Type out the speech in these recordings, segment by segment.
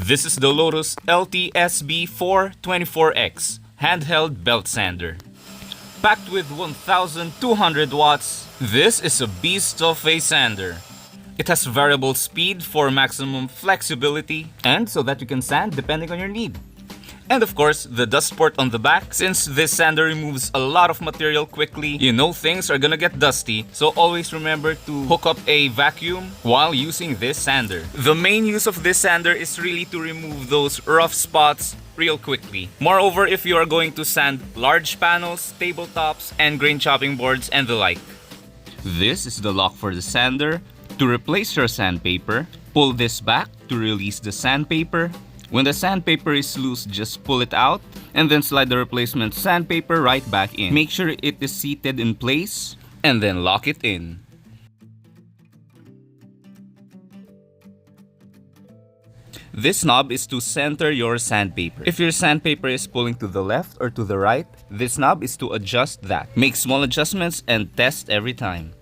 This is the Lotus LTSB424X handheld belt sander. Packed with 1,200 watts, this is a beast of a sander. It has variable speed for maximum flexibility and so that you can sand depending on your need. And of course, the dust port on the back. Since this sander removes a lot of material quickly, you know things are gonna get dusty, so always remember to hook up a vacuum while using this sander. The main use of this sander is really to remove those rough spots real quickly. Moreover, if you are going to sand large panels, tabletops, and grain chopping boards and the like. This is the lock for the sander. To replace your sandpaper, pull this back to release the sandpaper. When the sandpaper is loose, just pull it out and then slide the replacement sandpaper right back in. Make sure it is seated in place and then lock it in. This knob is to center your sandpaper. If your sandpaper is pulling to the left or to the right, this knob is to adjust that. Make small adjustments and test every time.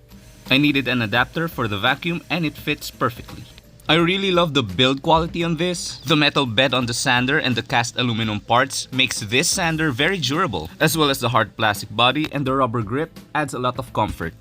I needed an adapter for the vacuum and it fits perfectly. I really love the build quality on this. The metal bed on the sander and the cast aluminum parts makes this sander very durable, as well as the hard plastic body and the rubber grip adds a lot of comfort.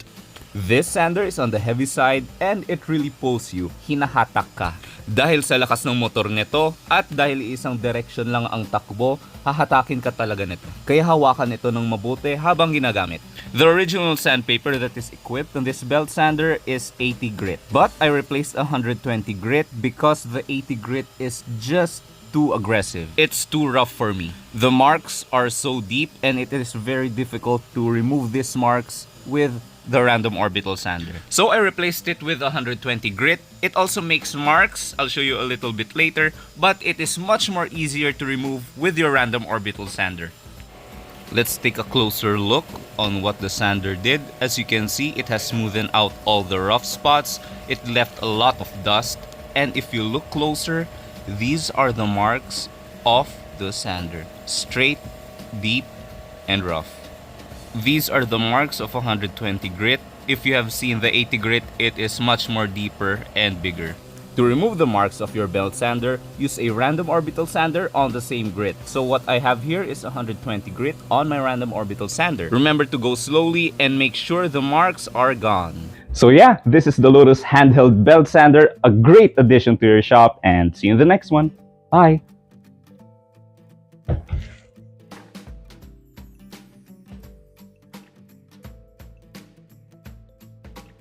This sander is on the heavy side and it really pulls you, hinahatak ka. Dahil sa lakas ng motor nito at dahil isang direction lang ang takbo, hahatakin ka talaga nito. Kaya hawakan ito ng mabuti habang ginagamit. The original sandpaper that is equipped on this belt sander is 80 grit. But I replaced 120 grit because the 80 grit is just too aggressive. It's too rough for me. The marks are so deep and it is very difficult to remove these marks with the random orbital sander. So I replaced it with 120 grit. It also makes marks, I'll show you a little bit later, but it is much more easier to remove with your random orbital sander. Let's take a closer look on what the sander did. As you can see, it has smoothened out all the rough spots. It left a lot of dust. And if you look closer, these are the marks of the sander. Straight, deep, and rough. These are the marks of 120 grit. If you have seen the 80 grit, it is much more deeper and bigger. To remove the marks of your belt sander, use a random orbital sander on the same grit. So what I have here is 120 grit on my random orbital sander. Remember to go slowly and make sure the marks are gone. So yeah, this is the Lotus handheld belt sander, a great addition to your shop, and see you in the next one. Bye!